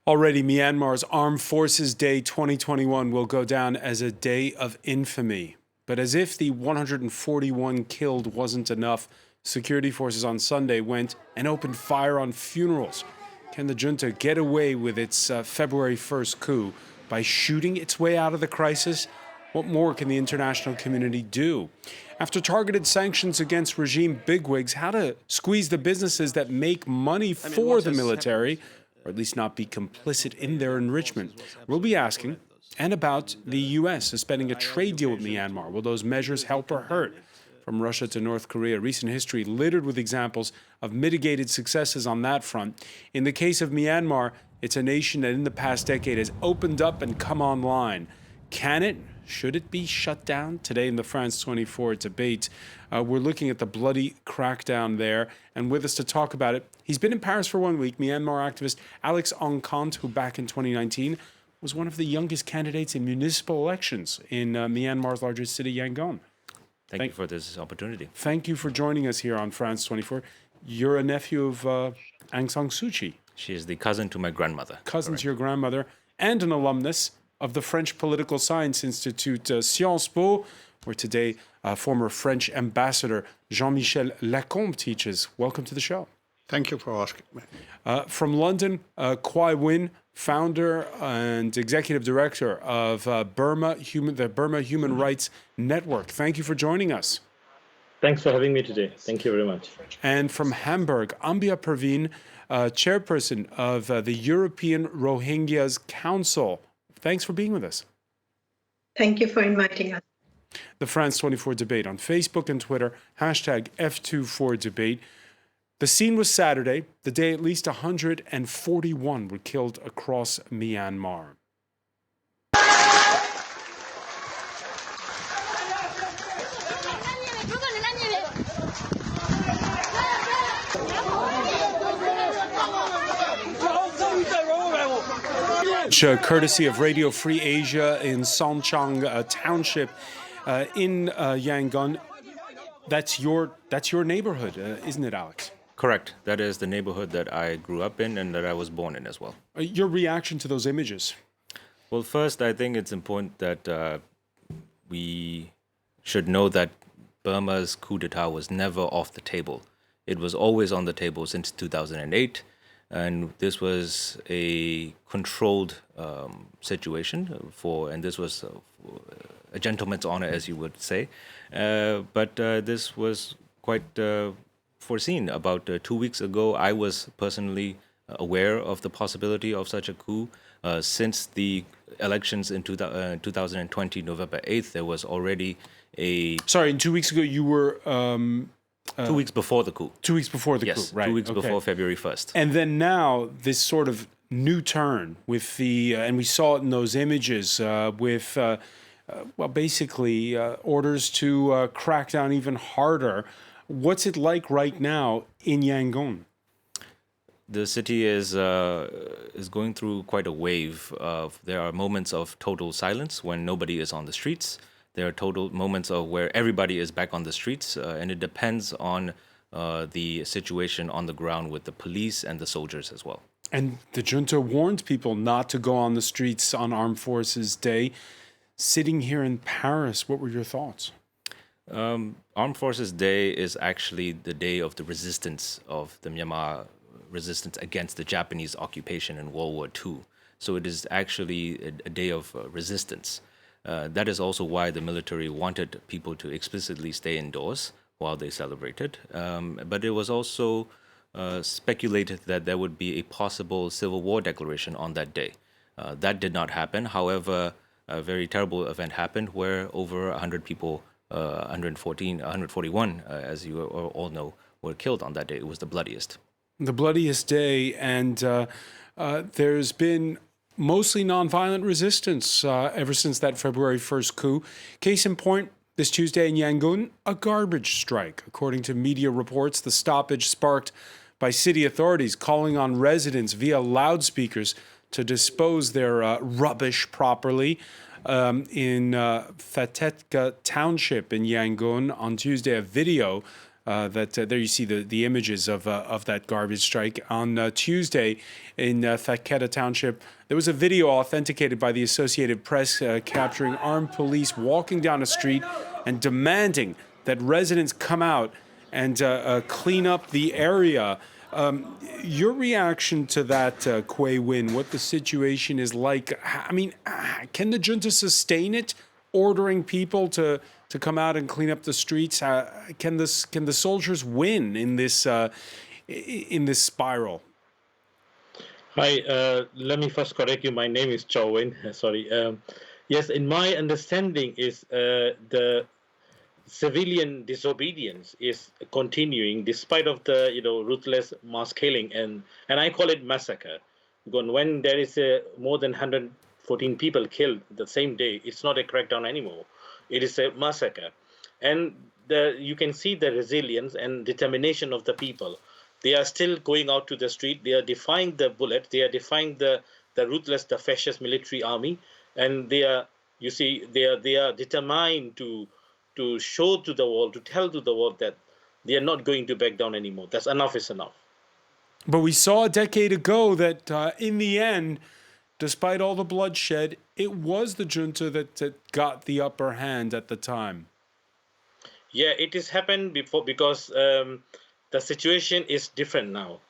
Already, Myanmar's Armed Forces Day 2021 will go down as a day of infamy. But as if the 141 killed wasn't enough, security forces on Sunday went and opened fire on funerals. Can the junta get away with its February 1st coup by shooting its way out of the crisis? What more can the international community do? After targeted sanctions against regime bigwigs, how to squeeze the businesses that make money for the military, or at least not be complicit in their enrichment? We'll be asking. And about the U.S. suspending a trade deal with Myanmar. Will those measures help or hurt? From Russia to North Korea, recent history littered with examples of mitigated successes on that front. In the case of Myanmar, it's a nation that in the past decade has opened up and come online. Can it? Should it be shut down? Today in the France 24 debate, we're looking at the bloody crackdown there. And with us to talk about it, he's been in Paris for 1 week, Myanmar activist Alex Onkant, who back in 2019 was one of the youngest candidates in municipal elections in Myanmar's largest city, Yangon. Thank you for this opportunity. Thank you for joining us here on France 24. You're a nephew of Aung San Suu Kyi. She is the cousin to my grandmother. Cousin to your grandmother, and an alumnus of the French Political Science Institute, Sciences Po, where today former French ambassador Jean-Michel Lacombe teaches. Welcome to the show. Thank you for asking me. From London, Kwai Win, founder and executive director of the Burma Human Rights Network. Thank you for joining us. Thanks for having me today. Thank you very much. And from Hamburg, Ambia Perveen, chairperson of the European Rohingyas Council. Thanks for being with us. Thank you for inviting us. The France 24 debate on Facebook and Twitter, hashtag F24debate. The scene was Saturday, the day at least 141 were killed across Myanmar. Courtesy of Radio Free Asia in Sanchang Township in Yangon. That's your neighborhood, isn't it, Alex? Correct. That is the neighborhood that I grew up in and that I was born in as well. Your reaction to those images? Well, first, I think it's important that we should know that Burma's coup d'etat was never off the table. It was always on the table since 2008. And this was a controlled situation and this was a gentleman's honor, as you would say. But this was quite foreseen. About 2 weeks ago, I was personally aware of the possibility of such a coup. Since the elections in 2020, November 8th, there was already a... Sorry, 2 weeks ago you were... 2 weeks before the coup. 2 weeks before the coup, right. 2 weeks before February 1st. And then now, this sort of new turn with the, and we saw it in those images, with, basically orders to crack down even harder. What's it like right now in Yangon? The city is going through quite a wave. There are moments of total silence when nobody is on the streets. There are total moments of where everybody is back on the streets, and it depends on the situation on the ground with the police and the soldiers as well. And the junta warned people not to go on the streets on Armed Forces Day. Sitting here in Paris, what were your thoughts? Armed Forces Day is actually the day of the resistance of the Myanmar resistance against the Japanese occupation in World War II. So it is actually a day of resistance. That is also why the military wanted people to explicitly stay indoors while they celebrated. But it was also speculated that there would be a possible civil war declaration on that day. That did not happen. However, a very terrible event happened where over 100 people, 141, as you all know, were killed on that day. It was the bloodiest. The bloodiest day, and there's been mostly nonviolent resistance ever since that February 1st coup. Case in point, this Tuesday in Yangon, a garbage strike. According to media reports, the stoppage sparked by city authorities calling on residents via loudspeakers to dispose their rubbish properly. In Phatetka Township in Yangon on Tuesday, a video There you see the images of that garbage strike. On Tuesday in Thacketa Township, there was a video authenticated by the Associated Press capturing armed police walking down a street and demanding that residents come out and clean up the area. Your reaction to that, Quay Win, what the situation is like? I mean, can the junta sustain it, ordering people to come out and clean up the streets? Can the soldiers win in this spiral? Hi, let me first correct you. My name is Chow Win. Sorry. Yes, in my understanding is the civilian disobedience is continuing despite of the ruthless mass killing, and I call it massacre, because when there is more than 114 people killed the same day, it's not a crackdown anymore, it is a massacre. And you can see the resilience and determination of the people. They are still going out to the street, they are defying the bullet, they are defying the ruthless, the fascist military army, and they are determined to show to the world, to tell to the world that they are not going to back down anymore. That's enough is enough. But we saw a decade ago that in the end, despite all the bloodshed, it was the junta that got the upper hand at the time. Yeah, it has happened before because the situation is different now.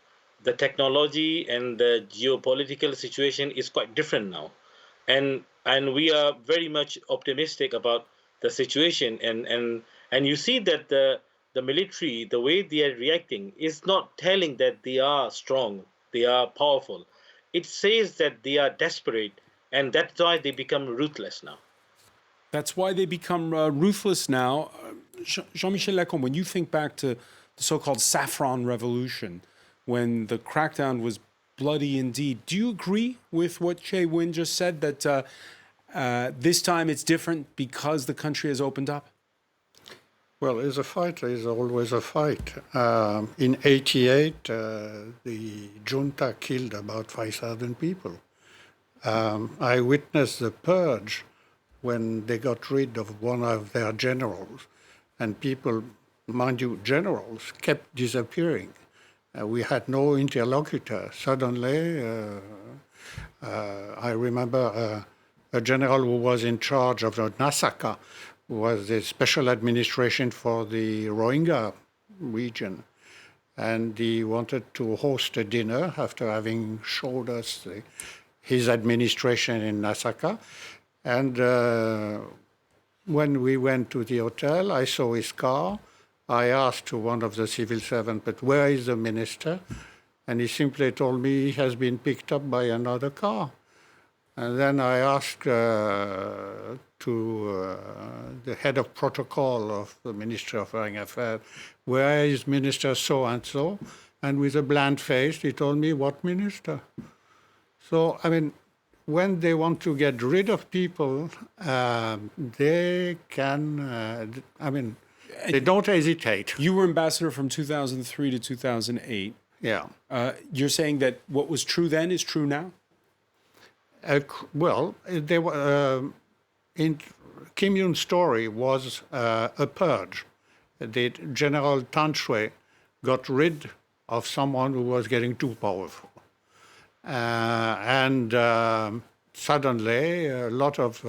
The technology and the geopolitical situation is quite different now. And we are very much optimistic about the situation, and you see that the military, the way they are reacting, is not telling that they are strong, they are powerful. It says that they are desperate, and that's why they become ruthless now. That's why they become ruthless now. Jean-Michel Lacombe, when you think back to the so-called Saffron Revolution, when the crackdown was bloody indeed, do you agree with what Quay Win just said, that this time it's different because the country has opened up? Well, it's a fight. There's always a fight. In '88, the junta killed about 5,000 people. I witnessed the purge when they got rid of one of their generals, and people, mind you, generals, kept disappearing. We had no interlocutor. Suddenly, I remember a general who was in charge of the Nasaka, who was the special administration for the Rohingya region. And he wanted to host a dinner after having showed us his administration in Nasaka. And when we went to the hotel, I saw his car. I asked to one of the civil servants, but where is the minister? And he simply told me he has been picked up by another car. And then I asked to the head of protocol of the Ministry of Foreign Affairs, where is Minister so-and-so? And with a bland face, he told me, what minister? So, I mean, when they want to get rid of people, they can, they don't hesitate. You were ambassador from 2003 to 2008. Yeah. You're saying that what was true then is true now? They were, in Kim Yoon's story was a purge. The General Tan Shui got rid of someone who was getting too powerful. And suddenly, a lot of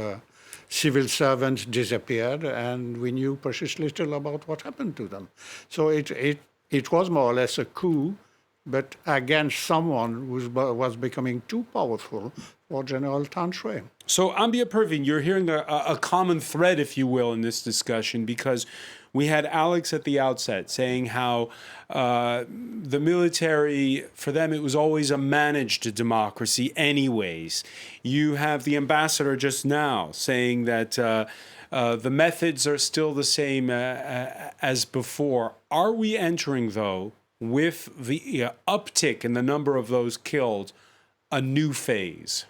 civil servants disappeared, and we knew precious little about what happened to them. So it was more or less a coup, but against someone who was becoming too powerful for General Tan Shui. So, Ambia Pervin, you're hearing a common thread, if you will, in this discussion, because we had Alex at the outset saying how the military, for them, it was always a managed democracy anyways. You have the ambassador just now saying that the methods are still the same as before. Are we entering, though, with the uptick in the number of those killed, a new phase?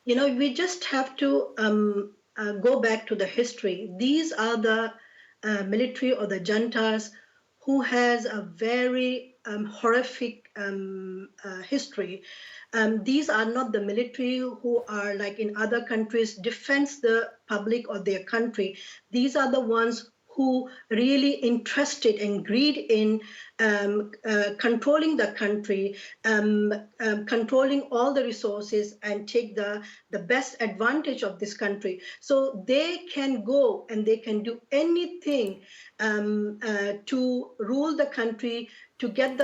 We just have to go back to the history. These are the military or the juntas who has a very horrific history These are not the military who are like in other countries, defends the public or their country. These are the ones who really interested and greed in controlling the country, controlling all the resources and take the best advantage of this country. So they can go and they can do anything to rule the country, to get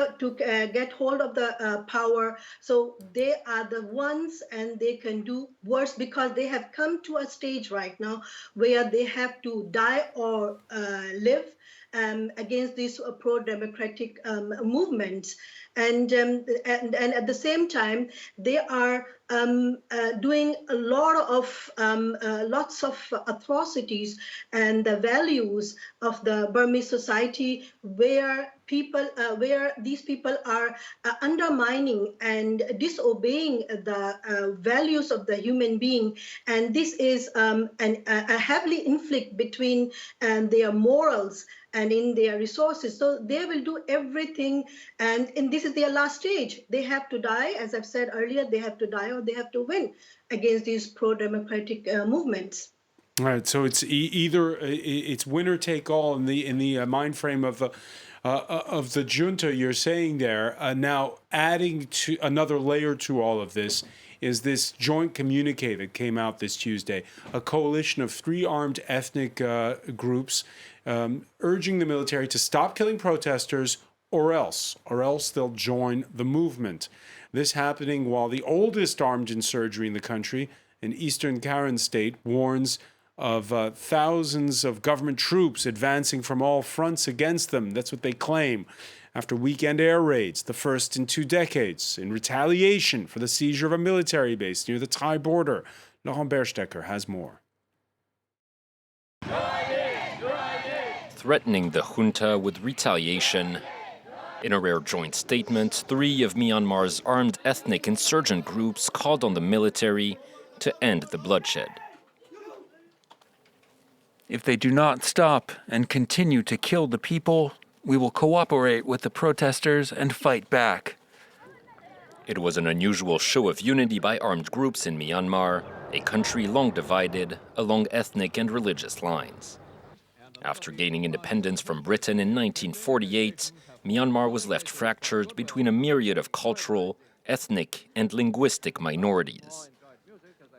hold of the power. So they are the ones, and they can do worse because they have come to a stage right now where they have to die or live against these pro-democratic movements. And at the same time, they are doing a lot of lots of atrocities and the values of the Burmese society, where these people are undermining and disobeying the values of the human being. And this is a heavily inflict between their morals and in their resources. So they will do everything, and this is their last stage. They have to die, as I've said earlier, they have to die or they have to win against these pro-democratic movements. All right, so it's either it's winner take all in the mind frame of the junta you're saying there. Now, adding to another layer to all of this is this joint communique that came out this Tuesday, a coalition of 3 armed ethnic groups urging the military to stop killing protesters or else they'll join the movement. This happening while the oldest armed insurgency in the country, in eastern Karen state, warns of thousands of government troops advancing from all fronts against them. That's what they claim. After weekend air raids, the first in 2 decades, in retaliation for the seizure of a military base near the Thai border. Laurent Berstecker has more. Threatening the junta with retaliation. In a rare joint statement, 3 of Myanmar's armed ethnic insurgent groups called on the military to end the bloodshed. If they do not stop and continue to kill the people, we will cooperate with the protesters and fight back. It was an unusual show of unity by armed groups in Myanmar, a country long divided along ethnic and religious lines. After gaining independence from Britain in 1948, Myanmar was left fractured between a myriad of cultural, ethnic, and linguistic minorities.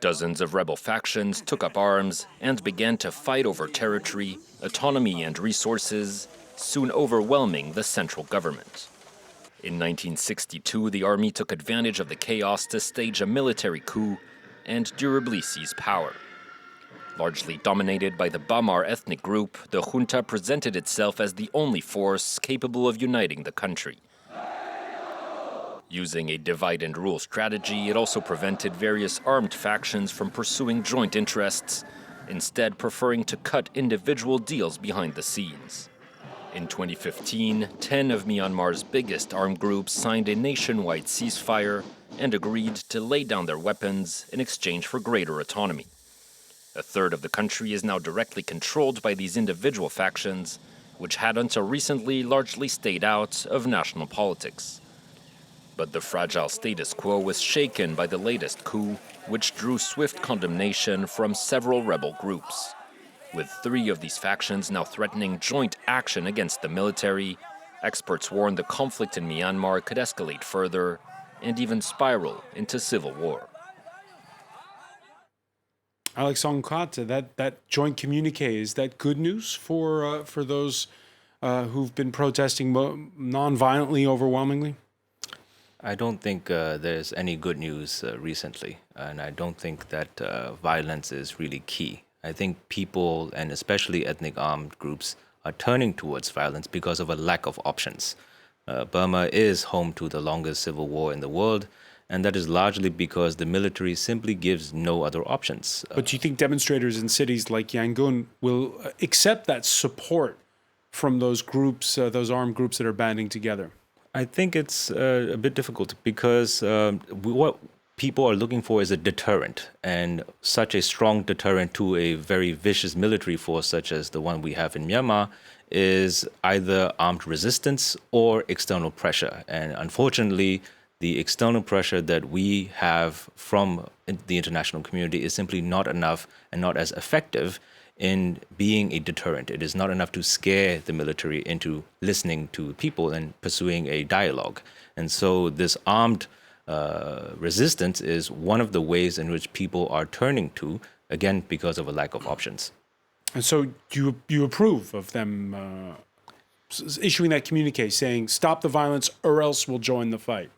Dozens of rebel factions took up arms and began to fight over territory, autonomy, and resources, soon overwhelming the central government. In 1962, the army took advantage of the chaos to stage a military coup and durably seize power. Largely dominated by the Bamar ethnic group, the junta presented itself as the only force capable of uniting the country. Using a divide-and-rule strategy, it also prevented various armed factions from pursuing joint interests, instead preferring to cut individual deals behind the scenes. In 2015, 10 of Myanmar's biggest armed groups signed a nationwide ceasefire and agreed to lay down their weapons in exchange for greater autonomy. A third of the country is now directly controlled by these individual factions, which had until recently largely stayed out of national politics. But the fragile status quo was shaken by the latest coup, which drew swift condemnation from several rebel groups. With 3 of these factions now threatening joint action against the military, experts warn the conflict in Myanmar could escalate further and even spiral into civil war. Alex Onkata, that joint communique, is that good news for those who've been protesting non-violently, overwhelmingly? I don't think there's any good news recently, and I don't think that violence is really key. I think people, and especially ethnic armed groups, are turning towards violence because of a lack of options. Burma is home to the longest civil war in the world, and that is largely because the military simply gives no other options. But do you think demonstrators in cities like Yangon will accept that support from those groups, those armed groups that are banding together? I think it's a bit difficult because what people are looking for is a deterrent, and such a strong deterrent to a very vicious military force such as the one we have in Myanmar is either armed resistance or external pressure. And unfortunately, the external pressure that we have from the international community is simply not enough and not as effective in being a deterrent. It is not enough to scare the military into listening to people and pursuing a dialogue. And so this armed resistance is one of the ways in which people are turning to, again, because of a lack of options. And so you approve of them issuing that communique saying, stop the violence or else we'll join the fight?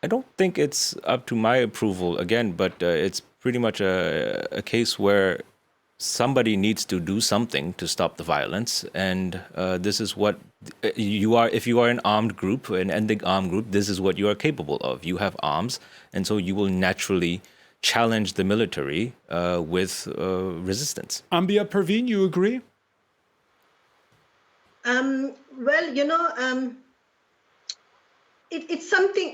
I don't think it's up to my approval, again, but it's pretty much a case where somebody needs to do something to stop the violence. And this is what you are. If you are an armed group, an ethnic armed group, this is what you are capable of. You have arms, and so you will naturally challenge the military with resistance. Ambia Perveen, you agree? Well, it's something.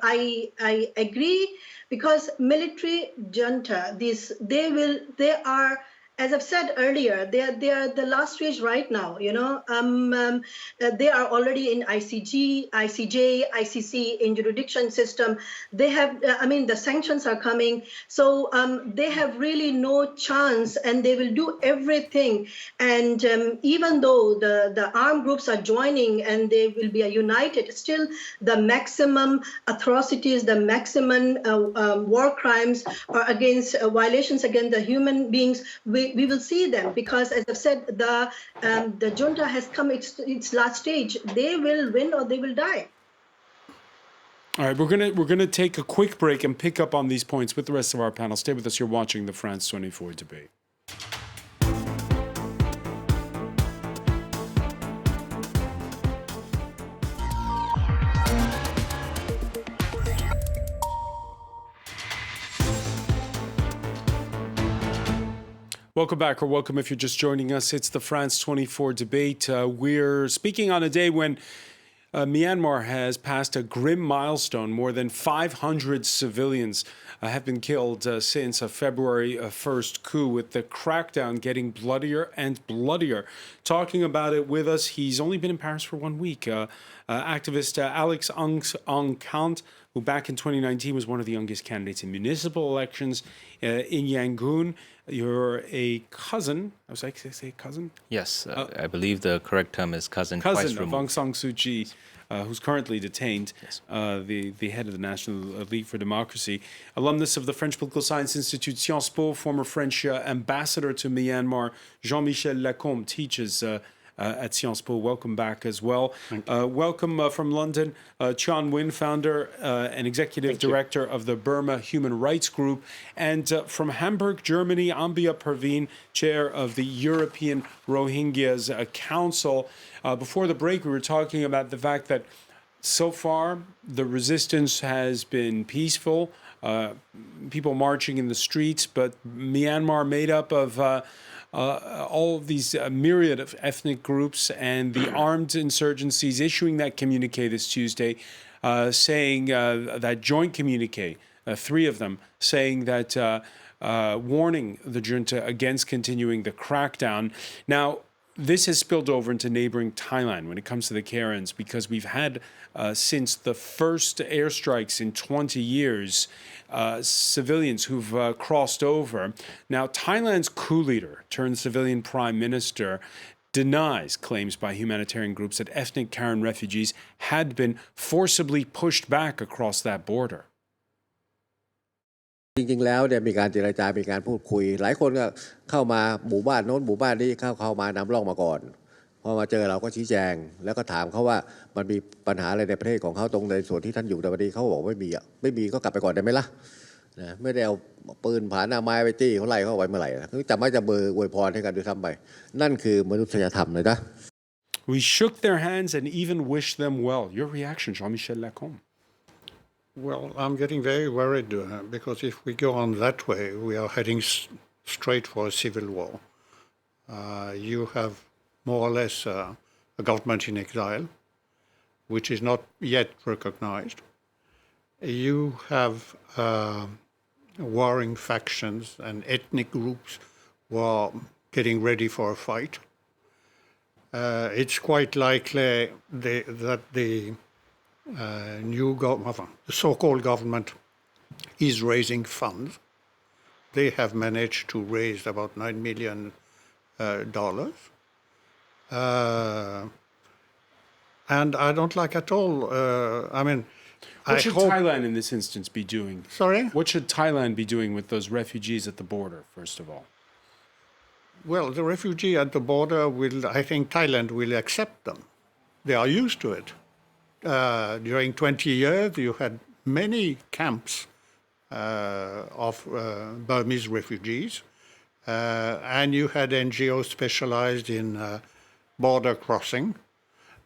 I agree, because military junta, they are, as I've said earlier, they are the last stage right now. They are already in ICJ, ICC, in jurisdiction system. They have, the sanctions are coming, so they have really no chance, and they will do everything. And even though the armed groups are joining and they will be united, still the maximum atrocities, the maximum war crimes or against violations against the human beings, we will see them, because, as I've said, the junta has come its last stage. They will win or they will die. All right, we're gonna take a quick break and pick up on these points with the rest of our panel. Stay with us. You're watching the France 24 debate. Welcome back, or welcome if you're just joining us. It's the France 24 debate. We're speaking on a day when Myanmar has passed a grim milestone. More than 500 civilians have been killed since a February 1st coup, with the crackdown getting bloodier and bloodier. Talking about it with us, he's only been in Paris for 1 week. Activist Alex Ang Kant, who back in 2019 was one of the youngest candidates in municipal elections in Yangon. You're a cousin. I was like, say cousin? Yes, I believe the correct term is cousin Cousin twice of removed. Aung San Suu Kyi, who's currently detained, Yes. the head of the National League for Democracy. Alumnus of the French Political Science Institute, Sciences Po, former French ambassador to Myanmar, Jean-Michel Lacombe teaches at Sciences Po. Welcome back as well. Welcome from London, Chan Win, founder and executive director of the Burma Human Rights Group. And from Hamburg, Germany, Ambia Perveen, chair of the European Rohingyas Council. Before the break, we were talking about the fact that so far the resistance has been peaceful, people marching in the streets, but Myanmar made up of all of these myriad of ethnic groups and the armed insurgencies issuing that communique this Tuesday, saying that joint communique, three of them, saying that warning the junta against continuing the crackdown. Now, this has spilled over into neighboring Thailand when it comes to the Karens, because we've had, since the first airstrikes in 20 years, civilians who've crossed over. Now, Thailand's coup leader turned civilian prime minister denies claims by humanitarian groups that ethnic Karen refugees had been forcibly pushed back across that border. จริงๆแล้วเนี่ยมีการเจรจามีการพูดคุยหลายคนก็เข้ามาหมู่บ้านโน้นหมู่บ้านนี้เข้ามานำร่องมาก่อนพอมาเจอเราก็ชี้แจงแล้วก็ถามเขาว่ามันมีปัญหาอะไรในประเทศของเขาตรงในส่วนที่ท่านอยู่แต่วันนี้เขาบอกไม่มีก็กลับไปก่อนได้ไหมล่ะนะไม่ได้เอาปืนผาหน้าไม้ไปจี้เขาไล่เขาไว้เมื่อไหร่นะคือจะไม่จะเบอร์อวยพรให้กันด้วยซ้ำไปนั่นคือมนุษยธรรมเลยนะ We shook their hands and even wished them well. Your reaction, Jean-Michel Lacombe? Well, I'm getting very worried because if we go on that way, we are heading straight for a civil war. You have more or less a government in exile, which is not yet recognized. You have warring factions and ethnic groups who are getting ready for a fight. it's quite likely that the the so-called government is raising funds. They have managed to raise about $9 million. And I don't like at all. What should Thailand in this instance be doing? Sorry? What should Thailand be doing with those refugees at the border, first of all? Well, the refugee at the border I think Thailand will accept them. They are used to it. During 20 years, you had many camps of Burmese refugees, and you had NGOs specialized in border crossing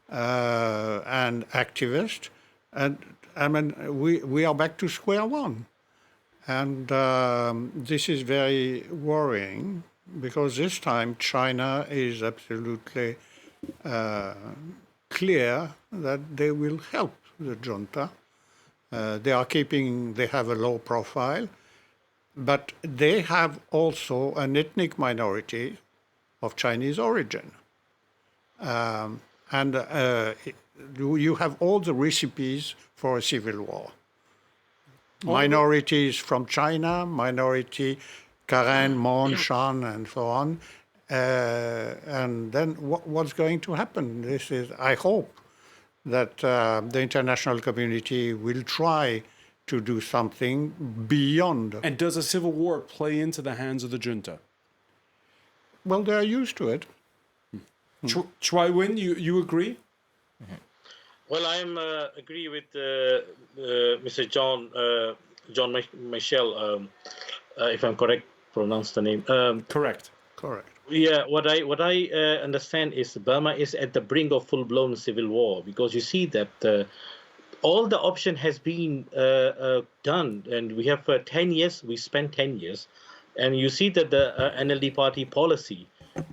and activists. And we are back to square one. And this is very worrying because this time China is absolutely clear that they will help the junta. They have a low profile, but they have also an ethnic minority of Chinese origin. You have all the recipes for a civil war. Minorities from China, minority Karen, Mon, Shan, and so on. And then what's going to happen? I hope that the international community will try to do something beyond. And does a civil war play into the hands of the junta? Well, they're used to it. Choi Win, you agree? Well, I agree with Mr. John Michel, if I'm correct, pronounce the name. Correct. Yeah, what I understand is Burma is at the brink of full-blown civil war because you see that all the option has been done, and we have 10 years. We spent 10 years, and you see that the NLD party policy,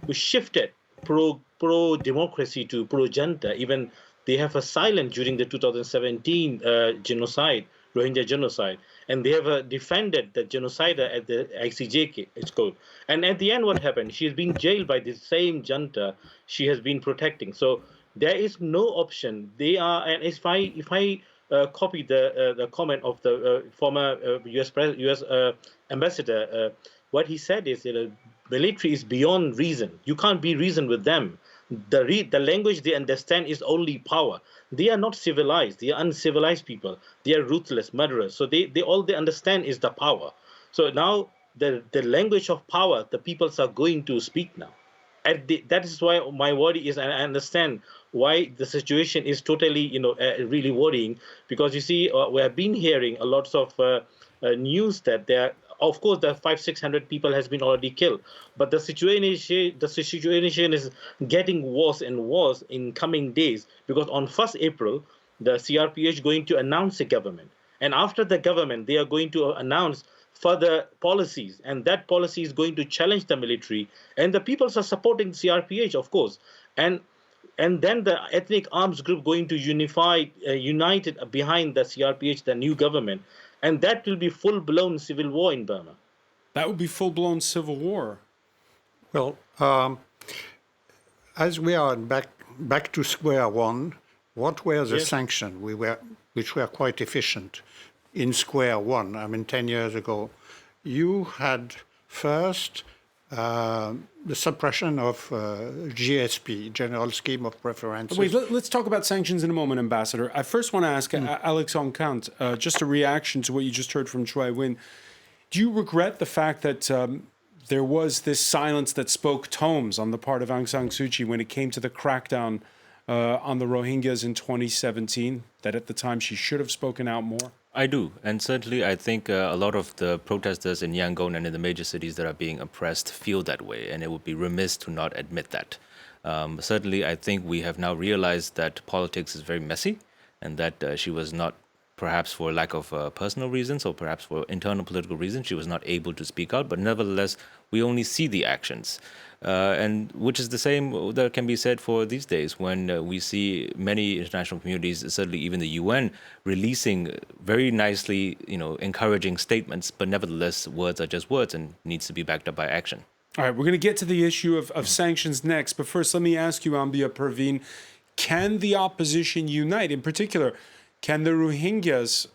we shifted pro-democracy to pro-junta. Even they have a silent during the 2017 genocide, Rohingya genocide, and they have defended the genocider at the ICJ code. And at the end, what happened? She has been jailed by the same junta she has been protecting. So there is no option. They are, and if I copy the comment of the former U.S. ambassador, what he said is that military is beyond reason. You can't be reasoned with them. The language they understand is only power. They are not civilized. They are uncivilized people. They are ruthless murderers. So all they understand is the power. So now the language of power, the peoples are going to speak now. That is why my worry is, and I understand why the situation is totally, really worrying, because you see, we have been hearing a lot of news that there. Of course, the 500-600 people has been already killed, but the situation is getting worse and worse in coming days because on 1st April, the CRPH going to announce a government, and after the government, they are going to announce further policies, and that policy is going to challenge the military, and the peoples are supporting the CRPH, of course, and then the ethnic arms group going to united behind the CRPH, the new government. And that will be full-blown civil war in Burma. That would be full-blown civil war. Well, as we are back to square one, what were the sanctions which were quite efficient in square one? 10 years ago, you had first the suppression of GSP, General Scheme of Preferences. Wait, let's talk about sanctions in a moment, Ambassador. I first want to ask Alex Onkant, just a reaction to what you just heard from Choi Win. Do you regret the fact that there was this silence that spoke tomes on the part of Aung San Suu Kyi when it came to the crackdown on the Rohingyas in 2017, that at the time she should have spoken out more? I do. And certainly I think a lot of the protesters in Yangon and in the major cities that are being oppressed feel that way, and it would be remiss to not admit that. Certainly I think we have now realized that politics is very messy and that she was not, perhaps for lack of personal reasons or perhaps for internal political reasons, she was not able to speak out. But nevertheless, we only see the actions. And which is the same that can be said for these days when we see many international communities, certainly even the UN, releasing very nicely, encouraging statements, but nevertheless, words are just words and needs to be backed up by action. All right, we're going to get to the issue of sanctions next, but first let me ask you, Ambia Perveen, can the opposition unite? In particular, can the Rohingyas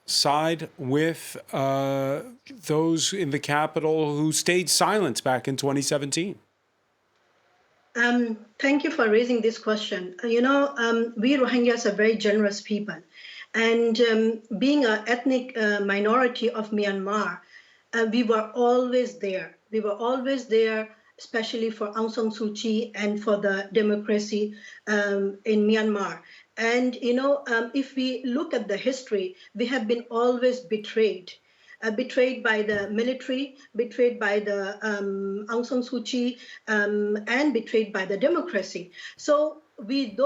side with those in the capital who stayed silent back in 2017? Thank you for raising this question. We Rohingyas are very generous people. And being an ethnic minority of Myanmar, we were always there. We were always there, especially for Aung San Suu Kyi and for the democracy in Myanmar. And, if we look at the history, we have been always betrayed. Betrayed by the military, betrayed by the Aung San Suu Kyi, and betrayed by the democracy. So we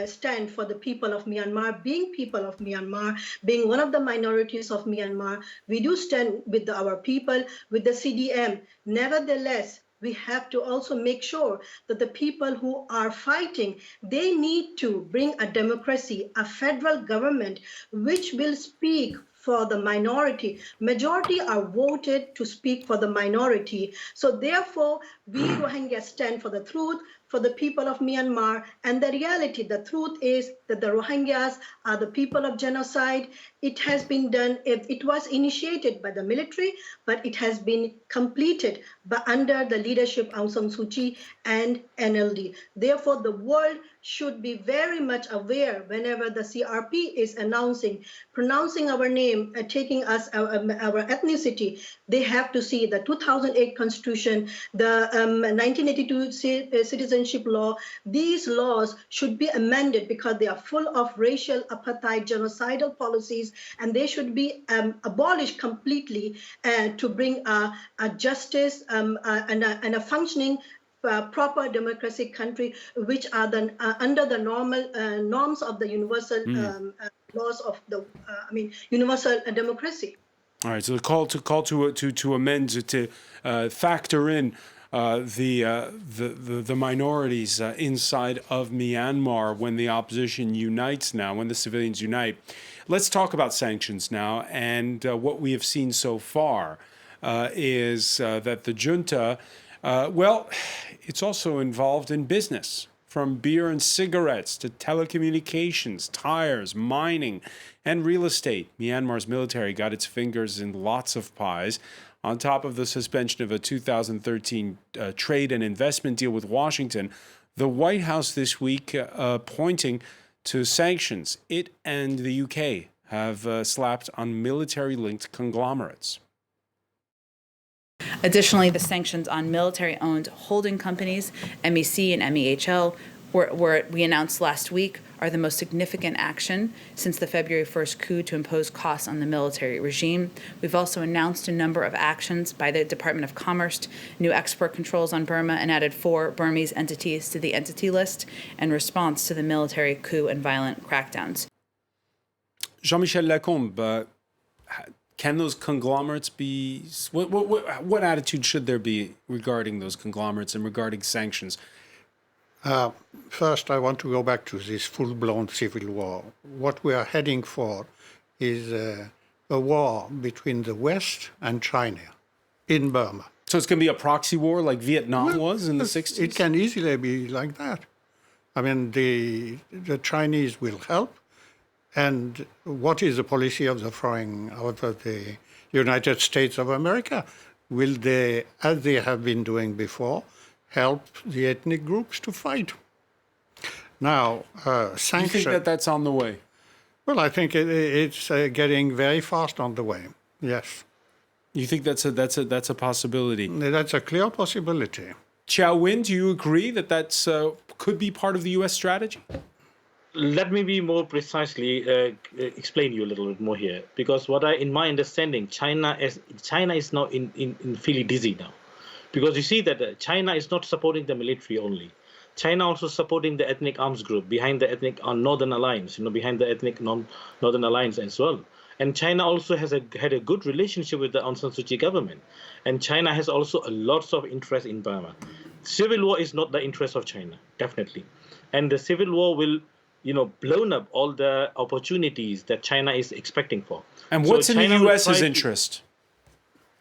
stand for the people of Myanmar, being one of the minorities of Myanmar. We do stand with our people, with the CDM. Nevertheless, we have to also make sure that the people who are fighting, they need to bring a democracy, a federal government, which will speak for the minority. Majority are voted to speak for the minority. So therefore, we Rohingyas stand for the truth, for the people of Myanmar. And the reality, the truth is that the Rohingyas are the people of genocide. It has been done, it was initiated by the military, but it has been completed under the leadership of Aung San Suu Kyi and NLD. Therefore, the world should be very much aware whenever the CRP is pronouncing our name, taking us our ethnicity. They have to see the 2008 Constitution, the 1982 Citizenship Law. These laws should be amended because they are full of racial apartheid, genocidal policies, and they should be abolished completely to bring a justice and a functioning proper democratic country, which are under the normal norms of the universal laws of the universal democracy. All right, so the call to amend to factor in the minorities inside of Myanmar when the opposition unites now, when the civilians unite. Let's talk about sanctions now, and what we have seen so far is that the junta, it's also involved in business, from beer and cigarettes to telecommunications, tires, mining, and real estate. Myanmar's military got its fingers in lots of pies. On top of the suspension of a 2013 trade and investment deal with Washington, the White House this week pointing to sanctions it and the UK have slapped on military-linked conglomerates. Additionally, the sanctions on military-owned holding companies, MEC and MEHL, we announced last week, are the most significant action since the February 1st coup to impose costs on the military regime. We've also announced a number of actions by the Department of Commerce, new export controls on Burma, and added 4 Burmese entities to the entity list in response to the military coup and violent crackdowns. Jean-Michel Lacombe, can those conglomerates be... What attitude should there be regarding those conglomerates and regarding sanctions? First, I want to go back to this full-blown civil war. What we are heading for is a war between the West and China in Burma. So it's going to be a proxy war like Vietnam was in the 60s? It can easily be like that. I mean, the Chinese will help. And what is the policy of the throwing out of the United States of America? Will they, as they have been doing before, help the ethnic groups to fight? Now, sanctions... You think that's on the way? Well, I think it's getting very fast on the way, yes. You think that's a possibility? That's a clear possibility. Chow Win, do you agree that that's could be part of the U.S. strategy? Let me be more precisely explain you a little bit more here, because in my understanding, China is now in feeling dizzy now, because you see that China is not supporting the military only. China also supporting the ethnic arms group behind the ethnic Northern Alliance, behind the ethnic Northern Alliance as well. And China also has had a good relationship with the Aung San Suu Kyi government, and China has also lots of interest in Burma. Civil war is not the interest of China, definitely, and the civil war will blown up all the opportunities that China is expecting for. And what's in the U.S.'s interest?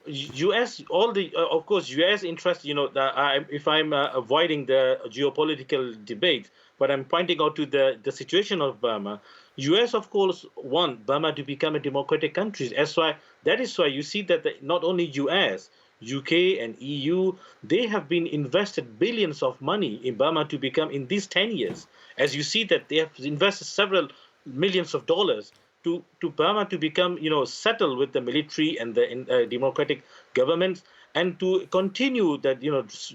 U.S. of course, U.S. interest. If I'm avoiding the geopolitical debate, but I'm pointing out to the situation of Burma. U.S. of course want Burma to become a democratic country. That is why you see that not only U.S., UK and EU, they have been invested billions of money in Burma to become in these 10 years. As you see that they have invested several millions of dollars to Burma to become, settle with the military and the democratic governments, and to continue that,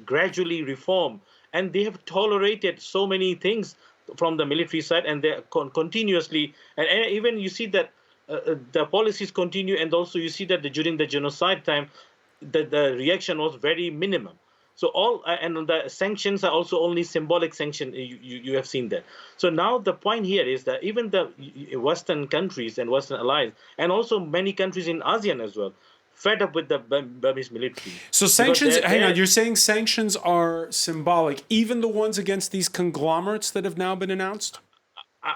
gradually reform. And they have tolerated so many things from the military side, and they continuously, and even you see that the policies continue, and also you see that during the genocide time, the reaction was very minimum. So and the sanctions are also only symbolic sanction. You have seen that. So now the point here is that even the Western countries and Western allies, and also many countries in ASEAN as well, fed up with the Burmese military. So sanctions, hang on, you're saying sanctions are symbolic, even the ones against these conglomerates that have now been announced?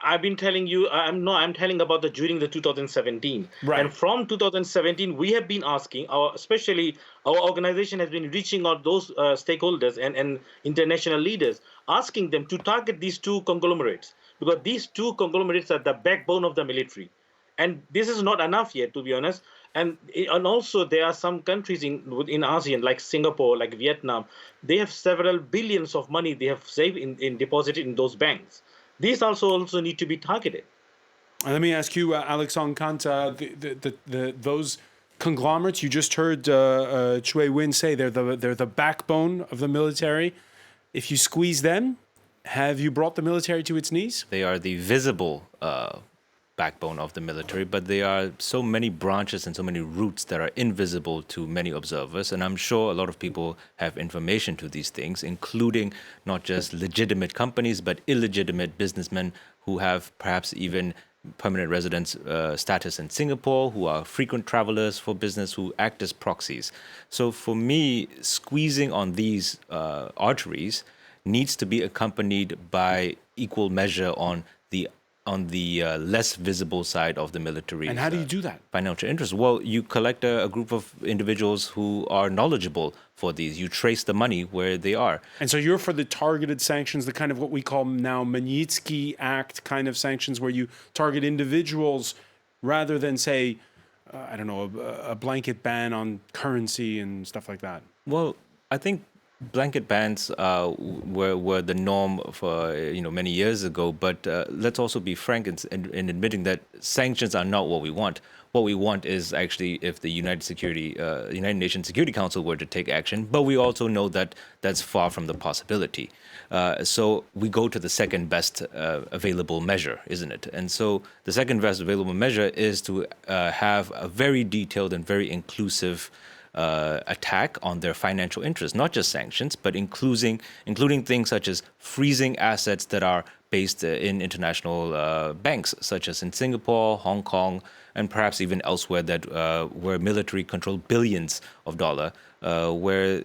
I've been telling you, I'm telling about during the 2017. Right. And from 2017, we have been asking, especially our organization has been reaching out those stakeholders and international leaders, asking them to target these two conglomerates, because these two conglomerates are the backbone of the military. And this is not enough yet, to be honest. And also there are some countries in ASEAN, like Singapore, like Vietnam, they have several billions of money they have saved in deposited in those banks. These also need to be targeted. And let me ask you, Alex Onkanta, those conglomerates you just heard Chue Win say they're the backbone of the military. If you squeeze them, have you brought the military to its knees? They are the visible backbone of the military, but there are so many branches and so many roots that are invisible to many observers. And I'm sure a lot of people have information to these things, including not just legitimate companies, but illegitimate businessmen who have perhaps even permanent residence status in Singapore, who are frequent travelers for business, who act as proxies. So for me, squeezing on these arteries needs to be accompanied by equal measure on the less visible side of the military. And how do you do that? Financial interest. Well, you collect a group of individuals who are knowledgeable for these. You trace the money where they are. And so you're for the targeted sanctions, the kind of what we call now Magnitsky Act kind of sanctions, where you target individuals rather than, say, a blanket ban on currency and stuff like that. Well, I think blanket bans were the norm for many years ago, but let's also be frank in admitting that sanctions are not what we want. What we want is actually if the United Nations Security Council were to take action, but we also know that that's far from the possibility. So we go to the second best available measure, isn't it? And so the second best available measure is to have a very detailed and very inclusive attack on their financial interests, not just sanctions, but including things such as freezing assets that are based in international banks, such as in Singapore, Hong Kong, and perhaps even elsewhere that where military control billions of dollars, where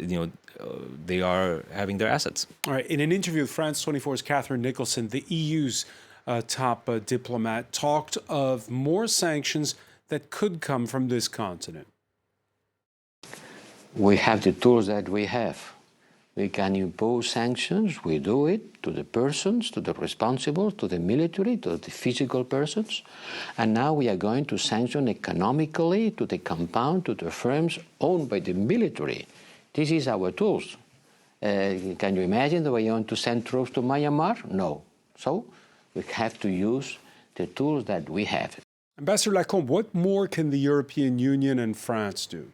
they are having their assets. All right. In an interview with France 24's Catherine Nicholson, the EU's top diplomat talked of more sanctions that could come from this continent. We have the tools that we have. We can impose sanctions. We do it to the persons, to the responsible, to the military, to the physical persons. And now we are going to sanction economically to the compound, to the firms owned by the military. This is our tools. Can you imagine that we want to send troops to Myanmar? No. So we have to use the tools that we have. Ambassador Lacombe, what more can the European Union and France do?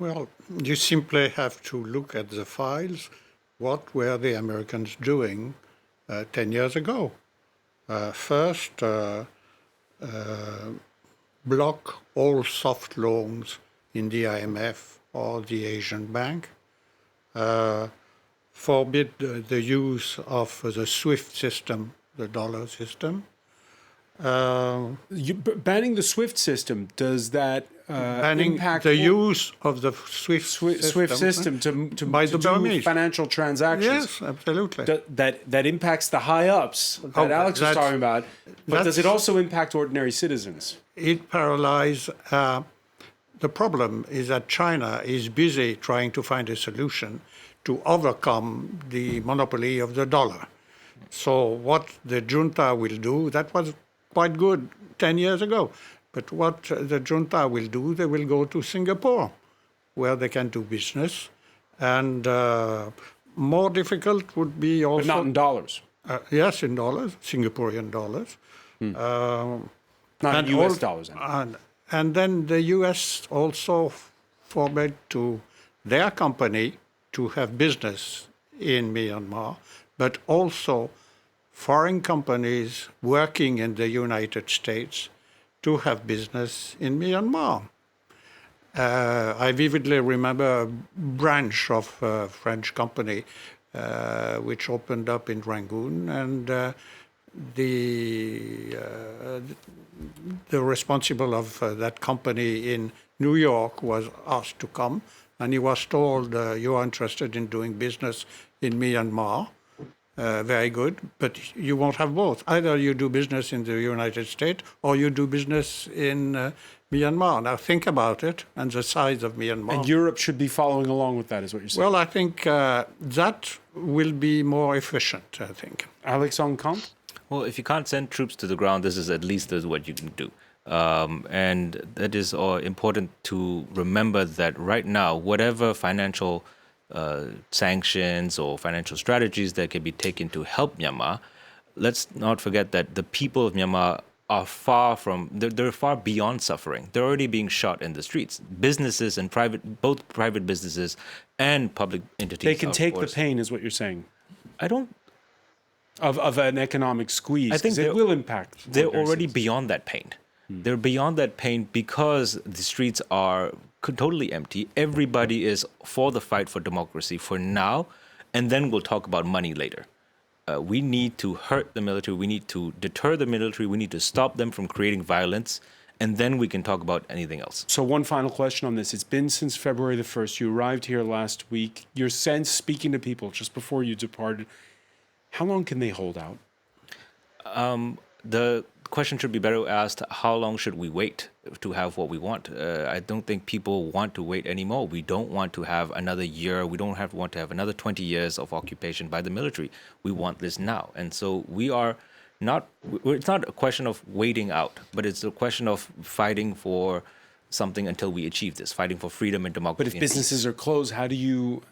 Well, you simply have to look at the files. What were the Americans doing 10 years ago? First, block all soft loans in the IMF or the Asian Bank, forbid the use of the SWIFT system, the dollar system. Banning the SWIFT system, does that banning impact the use of the SWIFT system to by the do Burmese financial transactions? Yes, absolutely. That impacts the high ups that Alex was talking about, but does it also impact ordinary citizens? It paralyzes the problem is that China is busy trying to find a solution to overcome the monopoly of the dollar. So what the junta will do, that was quite good 10 years ago. But what the junta will do, they will go to Singapore, where they can do business. And more difficult would be also... But not in dollars. Yes, in dollars, Singaporean dollars. Not in U.S. dollars. And then the U.S. also forbade to their company to have business in Myanmar, but also foreign companies working in the United States to have business in Myanmar. I vividly remember a branch of a French company which opened up in Rangoon, and the responsible of that company in New York was asked to come, and he was told, you are interested in doing business in Myanmar. Very good, but you won't have both. Either you do business in the United States or you do business in Myanmar. Now think about it and the size of Myanmar. And Europe should be following along with that, is what you're saying. Well, I think that will be more efficient, I think. Alex Kant? Well, if you can't send troops to the ground, this is at least what you can do. And that is important to remember that right now, whatever financial sanctions or financial strategies that can be taken to help Myanmar, let's not forget that the people of Myanmar are they're far beyond suffering. They're already being shot in the streets. Businesses and both private businesses and public entities. They can take the pain, is what you're saying. I don't. Of an economic squeeze. I think it will impact. They're already beyond that pain. They're beyond that pain because the streets are totally empty. Everybody is for the fight for democracy for now, and then we'll talk about money later. We need to hurt the military. We need to deter the military. We need to stop them from creating violence, and then we can talk about anything else. So one final question on this. It's been since February the 1st. You arrived here last week. Your sense, speaking to people just before you departed, how long can they hold out? The question should be better asked, how long should we wait to have what we want? I don't think people want to wait anymore. We don't want to have another year. We don't want to have another 20 years of occupation by the military. We want this now. And so it's not a question of waiting out, but it's a question of fighting for something until we achieve this, fighting for freedom and democracy. But if businesses are closed, how do you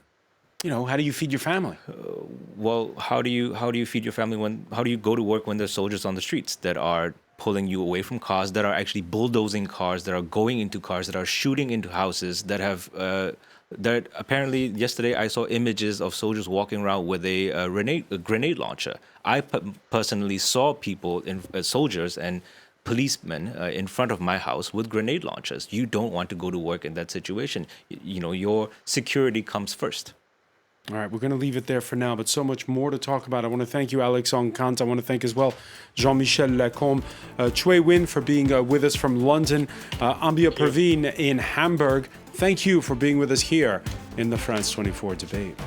feed your family? Well, how do you feed your family how do you go to work when there's soldiers on the streets that are pulling you away from cars, that are actually bulldozing cars, that are going into cars, that are shooting into houses, that have that apparently yesterday I saw images of soldiers walking around with a grenade launcher. I personally saw people, soldiers and policemen in front of my house with grenade launchers. You don't want to go to work in that situation. Your security comes first. All right, we're going to leave it there for now, but so much more to talk about. I want to thank you, Alex Kant. I want to thank as well Jean-Michel Lacombe, Chui Win for being with us from London, Ambia Praveen in Hamburg. Thank you for being with us here in the France 24 debate.